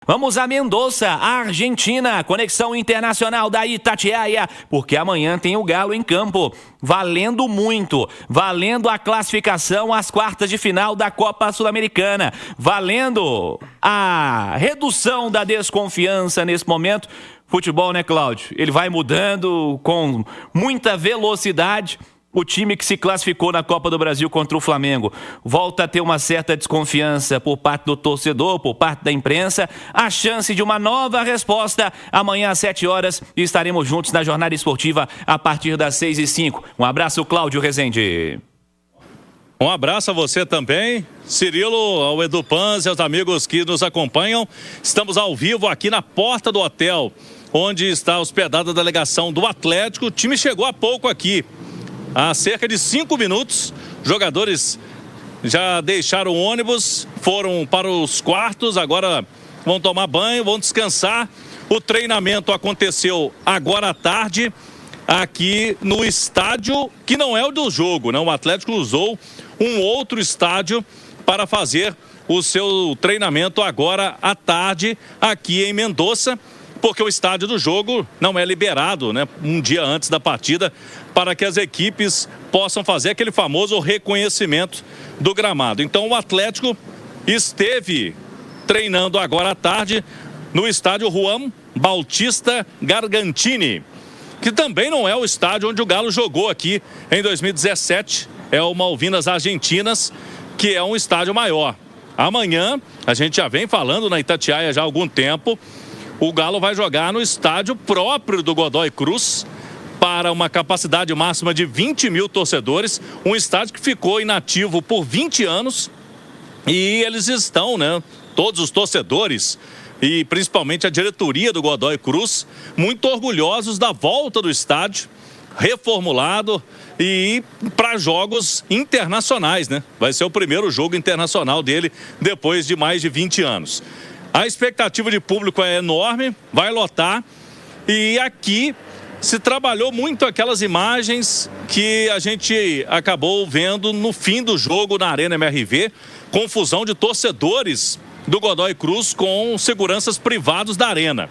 Vamos a Mendoza, Argentina, conexão internacional da Itatiaia, porque amanhã tem o Galo em campo, valendo muito, valendo a classificação às quartas de final da Copa Sul-Americana, valendo a redução da desconfiança nesse momento. Futebol, né, Cláudio? Ele vai mudando com muita velocidade. O time que se classificou na Copa do Brasil contra o Flamengo volta a ter uma certa desconfiança por parte do torcedor, por parte da imprensa. A chance de uma nova resposta amanhã às 7 horas e estaremos juntos na jornada esportiva a partir das 6h05. Um abraço, Cláudio Rezende. Um abraço a você também, Cirilo, ao Edu Panzi, aos amigos que nos acompanham. Estamos ao vivo aqui na porta do hotel, onde está hospedada a delegação do Atlético. O time chegou há pouco aqui. Há cerca de 5 minutos, jogadores já deixaram o ônibus, foram para os quartos, agora vão tomar banho, vão descansar. O treinamento aconteceu agora à tarde, aqui no estádio, que não é o do jogo, né? O Atlético usou um outro estádio para fazer o seu treinamento agora à tarde, aqui em Mendoza, porque o estádio do jogo não é liberado, né, um dia antes da partida, para que as equipes possam fazer aquele famoso reconhecimento do gramado. Então o Atlético esteve treinando agora à tarde no estádio Juan Bautista Gargantini, que também não é o estádio onde o Galo jogou aqui em 2017, é o Malvinas Argentinas, que é um estádio maior. Amanhã, a gente já vem falando na Itatiaia já há algum tempo, o Galo vai jogar no estádio próprio do Godoy Cruz para uma capacidade máxima de 20 mil torcedores. Um estádio que ficou inativo por 20 anos e eles estão, né, todos os torcedores e principalmente a diretoria do Godoy Cruz, muito orgulhosos da volta do estádio, reformulado e para jogos internacionais, né? Vai ser o primeiro jogo internacional dele depois de mais de 20 anos. A expectativa de público é enorme, vai lotar. E aqui se trabalhou muito aquelas imagens que a gente acabou vendo no fim do jogo na Arena MRV. Confusão de torcedores do Godoy Cruz com seguranças privados da Arena.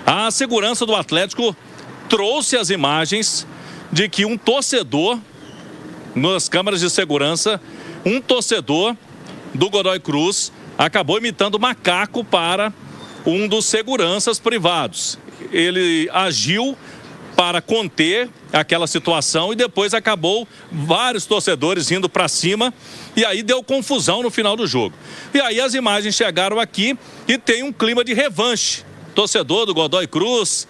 A segurança do Atlético trouxe as imagens de que um torcedor, nas câmeras de segurança, um torcedor do Godoy Cruz acabou imitando macaco para um dos seguranças privados. Ele agiu para conter aquela situação e depois acabou vários torcedores indo para cima e aí deu confusão no final do jogo. E aí as imagens chegaram aqui e tem um clima de revanche. Torcedor do Godoy Cruz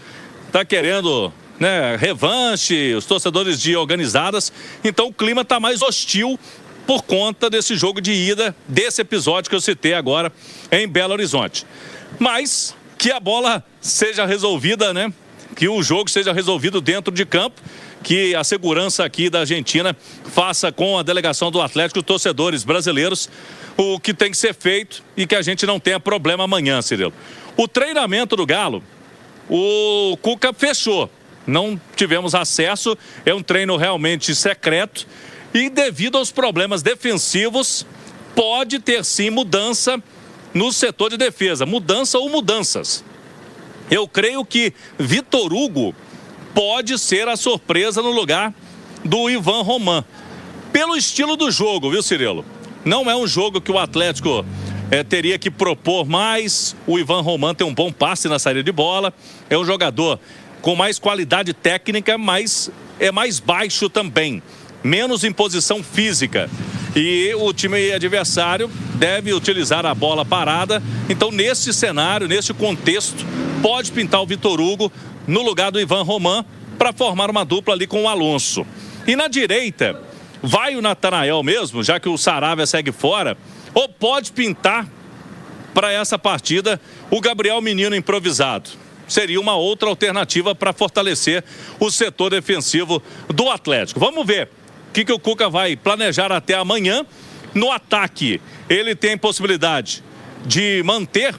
está querendo, né, revanche, os torcedores de organizadas. Então o clima está mais hostil por conta desse jogo de ida, desse episódio que eu citei agora em Belo Horizonte. Mas que a bola seja resolvida, né? Que o jogo seja resolvido dentro de campo, que a segurança aqui da Argentina faça com a delegação do Atlético, os torcedores brasileiros, o que tem que ser feito e que a gente não tenha problema amanhã, Cirilo. O treinamento do Galo, o Cuca fechou, não tivemos acesso, é um treino realmente secreto. E devido aos problemas defensivos, pode ter sim mudança no setor de defesa. Mudança ou mudanças. Eu creio que Vitor Hugo pode ser a surpresa no lugar do Ivan Roman. Pelo estilo do jogo, viu, Cirilo? Não é um jogo que o Atlético teria que propor mais. O Ivan Roman tem um bom passe na saída de bola. É um jogador com mais qualidade técnica, mas é mais baixo também. Menos imposição física. E o time adversário deve utilizar a bola parada. Então, nesse cenário, nesse contexto, pode pintar o Vitor Hugo no lugar do Ivan Roman para formar uma dupla ali com o Alonso. E na direita, vai o Natanael mesmo, já que o Saravia segue fora, ou pode pintar para essa partida o Gabriel Menino improvisado. Seria uma outra alternativa para fortalecer o setor defensivo do Atlético. Vamos ver o que o Cuca vai planejar até amanhã. No ataque, ele tem possibilidade de manter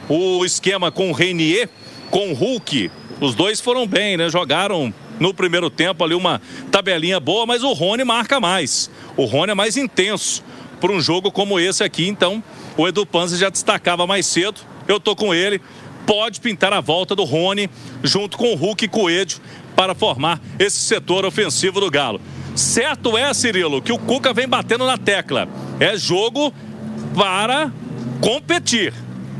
o esquema com o Reinier, com o Hulk. Os dois foram bem, né? Jogaram no primeiro tempo ali uma tabelinha boa, mas o Rony marca mais. O Rony é mais intenso para um jogo como esse aqui. Então, o Edu Panzi já destacava mais cedo eu tô com ele. Pode pintar a volta do Rony junto com o Hulk e Coelho para formar esse setor ofensivo do Galo. Certo é, Cirilo, que o Cuca vem batendo na tecla. É jogo para competir,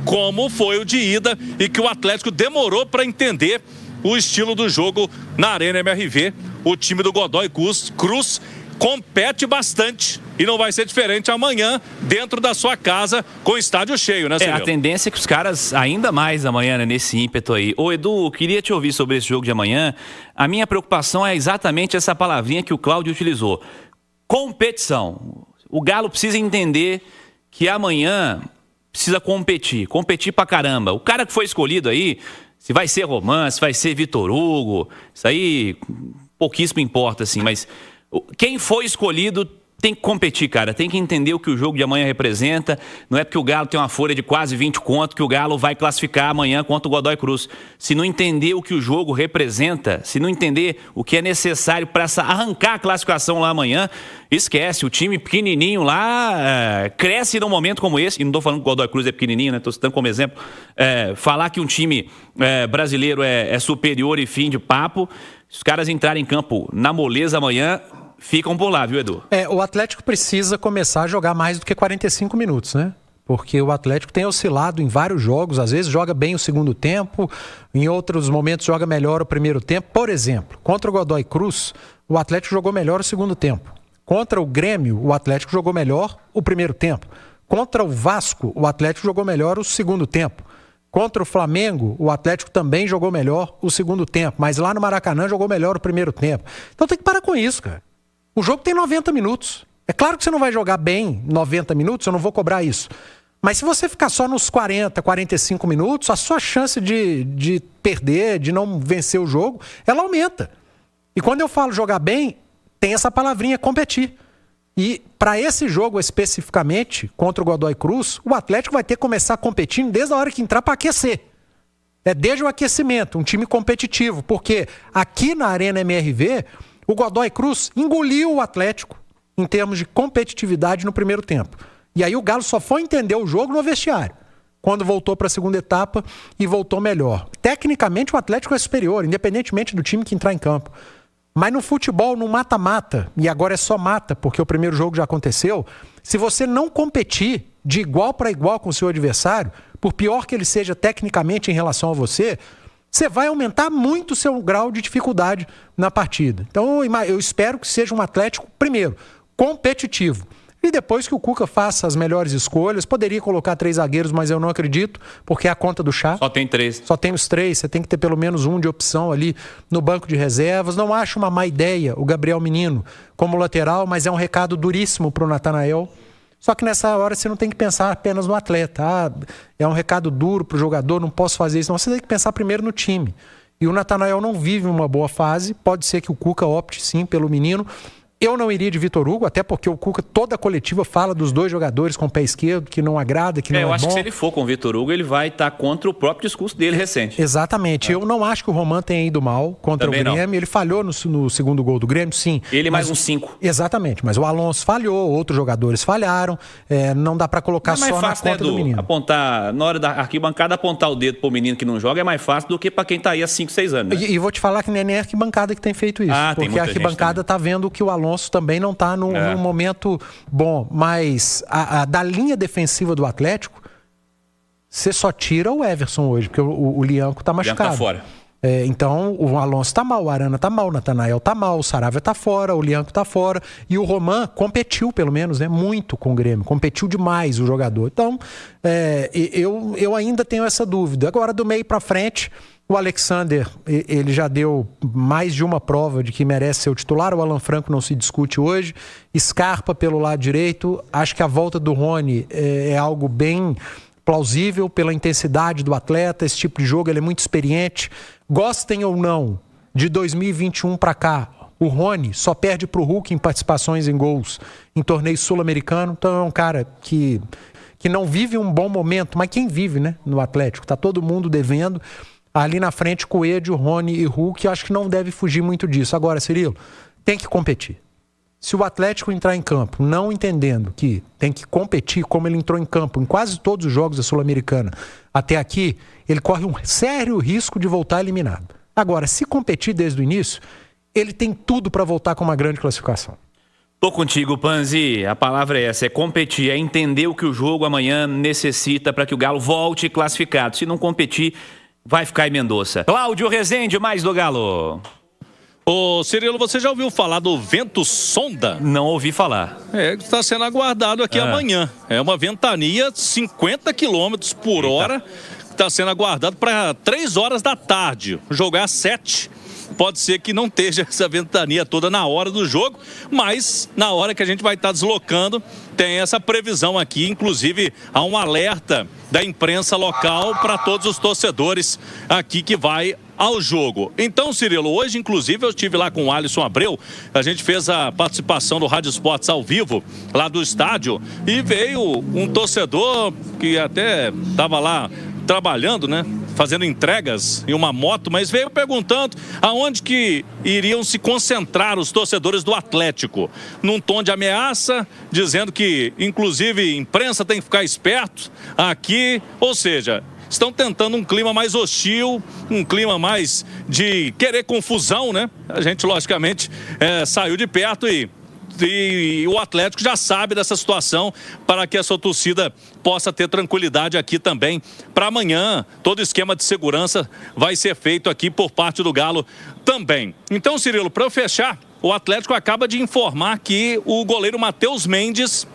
como foi o de ida e que o Atlético demorou para entender o estilo do jogo na Arena MRV. O time do Godoy Cruz compete bastante e não vai ser diferente amanhã dentro da sua casa com o estádio cheio, né, Cirilo? A tendência é que os caras ainda mais amanhã, né, nesse ímpeto aí. Ô Edu, queria te ouvir sobre esse jogo de amanhã. A minha preocupação é exatamente essa palavrinha que o Cláudio utilizou. Competição. O Galo precisa entender que amanhã precisa competir pra caramba. O cara que foi escolhido aí, se vai ser Roman, se vai ser Vitor Hugo, isso aí pouquíssimo importa, assim, mas quem foi escolhido tem que competir, cara. Tem que entender o que o jogo de amanhã representa. Não é porque o Galo tem uma folha de quase 20 conto que o Galo vai classificar amanhã contra o Godoy Cruz. Se não entender o que o jogo representa, se não entender o que é necessário para arrancar a classificação lá amanhã, esquece. O time pequenininho lá cresce num momento como esse. E não estou falando que o Godoy Cruz é pequenininho, né? Estou citando como exemplo. Falar que um time brasileiro é superior e fim de papo. Se os caras entrarem em campo na moleza amanhã, ficam por lá, viu, Edu? O Atlético precisa começar a jogar mais do que 45 minutos, né? Porque o Atlético tem oscilado em vários jogos, às vezes joga bem o segundo tempo, em outros momentos joga melhor o primeiro tempo. Por exemplo, contra o Godoy Cruz, o Atlético jogou melhor o segundo tempo. Contra o Grêmio, o Atlético jogou melhor o primeiro tempo. Contra o Vasco, o Atlético jogou melhor o segundo tempo. Contra o Flamengo, o Atlético também jogou melhor o segundo tempo, mas lá no Maracanã jogou melhor o primeiro tempo. Então tem que parar com isso, cara. O jogo tem 90 minutos. É claro que você não vai jogar bem 90 minutos, eu não vou cobrar isso. Mas se você ficar só nos 40, 45 minutos, a sua chance de perder, de não vencer o jogo, ela aumenta. E quando eu falo jogar bem, tem essa palavrinha, competir. E para esse jogo especificamente, contra o Godoy Cruz, o Atlético vai ter que começar competindo desde a hora que entrar para aquecer. Desde o aquecimento, um time competitivo. Porque aqui na Arena MRV, o Godoy Cruz engoliu o Atlético em termos de competitividade no primeiro tempo. E aí o Galo só foi entender o jogo no vestiário, quando voltou para a segunda etapa e voltou melhor. Tecnicamente o Atlético é superior, independentemente do time que entrar em campo. Mas no futebol, no mata-mata, e agora é só mata, porque o primeiro jogo já aconteceu, se você não competir de igual para igual com o seu adversário, por pior que ele seja tecnicamente em relação a você vai aumentar muito o seu grau de dificuldade na partida. Então eu espero que seja um Atlético, primeiro, competitivo. E depois que o Cuca faça as melhores escolhas, poderia colocar 3 zagueiros, mas eu não acredito, porque é a conta do chá. Só tem 3. Só tem os 3, você tem que ter pelo menos um de opção ali no banco de reservas. Não acho uma má ideia o Gabriel Menino como lateral, mas é um recado duríssimo para o Natanael. Só que nessa hora você não tem que pensar apenas no atleta. É um recado duro para o jogador, não posso fazer isso. Não, você tem que pensar primeiro no time. E o Natanael não vive uma boa fase, pode ser que o Cuca opte sim pelo menino. Eu não iria de Vitor Hugo, até porque o Cuca, toda a coletiva, fala dos 2 jogadores com o pé esquerdo, que não agrada, que não é bom. Eu acho que se ele for com o Vitor Hugo, ele vai estar contra o próprio discurso dele recente. Exatamente. Eu não acho que o Roman tenha ido mal contra também o Grêmio. Não. Ele falhou no segundo gol do Grêmio, sim. Ele mais uns 5. Exatamente. Mas o Alonso falhou, outros jogadores falharam. Não dá pra colocar só na conta, né, do menino. Apontar, na hora da arquibancada, apontar o dedo pro menino que não joga é mais fácil do que pra quem tá aí há 5, 6 anos. Né? E vou te falar que nem a arquibancada que tem feito isso. Porque a arquibancada tá vendo que o Alonso também não tá num momento bom, mas da linha defensiva do Atlético, você só tira o Everson hoje, porque o Lianco tá machucado. Tá fora. Então o Alonso tá mal, o Arana tá mal, o Natanael tá mal, o Saravia tá fora, o Lianco tá fora, e o Roman competiu pelo menos, né, muito com o Grêmio, competiu demais o jogador. Então eu ainda tenho essa dúvida. Agora do meio para frente, o Alexander, ele já deu mais de uma prova de que merece ser o titular. O Alan Franco não se discute hoje. Scarpa pelo lado direito. Acho que a volta do Rony é algo bem plausível pela intensidade do atleta. Esse tipo de jogo, ele é muito experiente. Gostem ou não, de 2021 para cá, o Rony só perde para o Hulk em participações em gols em torneio sul-americano. Então é um cara que não vive um bom momento, mas quem vive, né, no Atlético? Tá todo mundo devendo. Ali na frente, Coelho, Rony e Hulk, eu acho que não deve fugir muito disso. Agora, Cirilo, tem que competir. Se o Atlético entrar em campo não entendendo que tem que competir como ele entrou em campo em quase todos os jogos da Sul-Americana até aqui, ele corre um sério risco de voltar eliminado. Agora, se competir desde o início, ele tem tudo para voltar com uma grande classificação. Tô contigo, Panzi. A palavra é essa, é competir, é entender o que o jogo amanhã necessita para que o Galo volte classificado. Se não competir, vai ficar em Mendoza. Cláudio Rezende, mais do Galo. Ô, Cirilo, você já ouviu falar do vento sonda? Não ouvi falar. Está sendo aguardado aqui amanhã. É uma ventania 50 km por hora. Está sendo aguardado para 3 horas da tarde. Jogar às 7. Pode ser que não esteja essa ventania toda na hora do jogo, mas na hora que a gente vai estar deslocando, tem essa previsão aqui. Inclusive, há um alerta da imprensa local para todos os torcedores aqui que vai ao jogo. Então, Cirilo, hoje, inclusive, eu estive lá com o Alisson Abreu, a gente fez a participação do Rádio Esportes ao vivo, lá do estádio, e veio um torcedor que até estava lá trabalhando, né? Fazendo entregas em uma moto, mas veio perguntando aonde que iriam se concentrar os torcedores do Atlético. Num tom de ameaça, dizendo que, inclusive, imprensa tem que ficar esperto aqui, ou seja, estão tentando um clima mais hostil, um clima mais de querer confusão, né? A gente, logicamente, saiu de perto e o Atlético já sabe dessa situação para que a sua torcida possa ter tranquilidade aqui também para amanhã. Todo esquema de segurança vai ser feito aqui por parte do Galo também. Então, Cirilo, para eu fechar, o Atlético acaba de informar que o goleiro Matheus Mendes,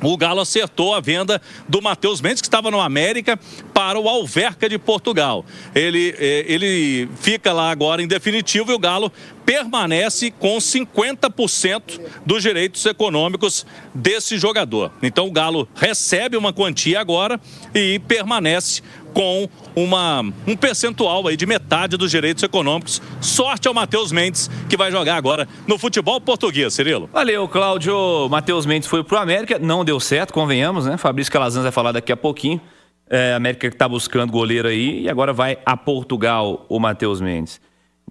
o Galo acertou a venda do Matheus Mendes, que estava no América, para o Alverca de Portugal. Ele fica lá agora em definitivo e o Galo permanece com 50% dos direitos econômicos desse jogador. Então o Galo recebe uma quantia agora e permanece com um percentual aí de metade dos direitos econômicos. Sorte ao Matheus Mendes, que vai jogar agora no futebol português, Cirilo. Valeu, Cláudio. Matheus Mendes foi pro América, não deu certo, convenhamos, né? Fabrício Calazans vai falar daqui a pouquinho. América que tá buscando goleiro aí e agora vai a Portugal o Matheus Mendes.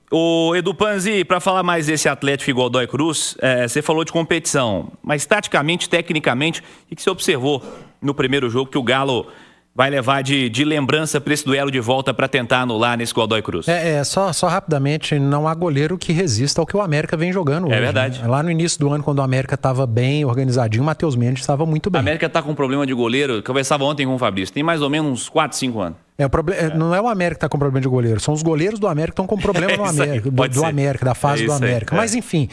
O Edu Panzi, para falar mais desse Atlético e Godoy Cruz, você falou de competição, mas taticamente, tecnicamente, o que você observou no primeiro jogo que o Galo vai levar de lembrança para esse duelo de volta para tentar anular nesse Godoy Cruz? Só rapidamente, não há goleiro que resista ao que o América vem jogando hoje. É verdade. Né? Lá no início do ano, quando o América estava bem organizadinho, o Matheus Mendes estava muito bem. A América está com um problema de goleiro, eu conversava ontem com o Fabrício, tem mais ou menos uns 4, 5 anos. Não é o América que está com problema de goleiro, são os goleiros do América que estão com problema no América, do América, da fase do América. Mas enfim...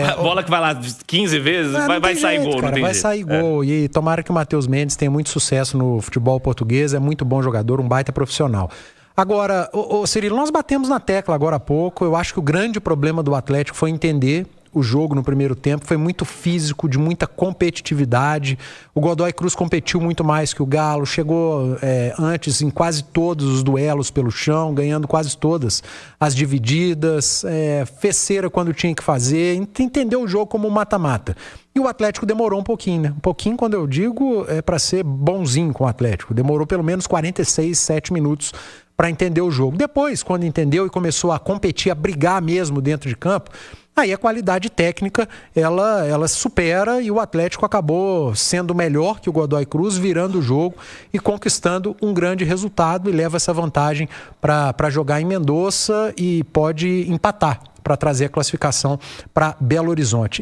A bola que vai lá 15 vezes, vai sair gol, cara, não tem vai jeito. sair gol. E tomara que o Matheus Mendes tenha muito sucesso no futebol português, é muito bom jogador, um baita profissional. Agora, Cirilo, nós batemos na tecla agora há pouco, eu acho que o grande problema do Atlético foi entender o jogo no primeiro tempo, foi muito físico, de muita competitividade. O Godoy Cruz competiu muito mais que o Galo, chegou antes em quase todos os duelos pelo chão, ganhando quase todas as divididas, fez cera quando tinha que fazer, entendeu o jogo como um mata-mata. E o Atlético demorou um pouquinho, né? Um pouquinho, quando eu digo, é para ser bonzinho com o Atlético. Demorou pelo menos 46, 7 minutos para entender o jogo. Depois, quando entendeu e começou a competir, a brigar mesmo dentro de campo, aí a qualidade técnica, ela supera e o Atlético acabou sendo melhor que o Godoy Cruz, virando o jogo e conquistando um grande resultado e leva essa vantagem para jogar em Mendoza e pode empatar para trazer a classificação para Belo Horizonte.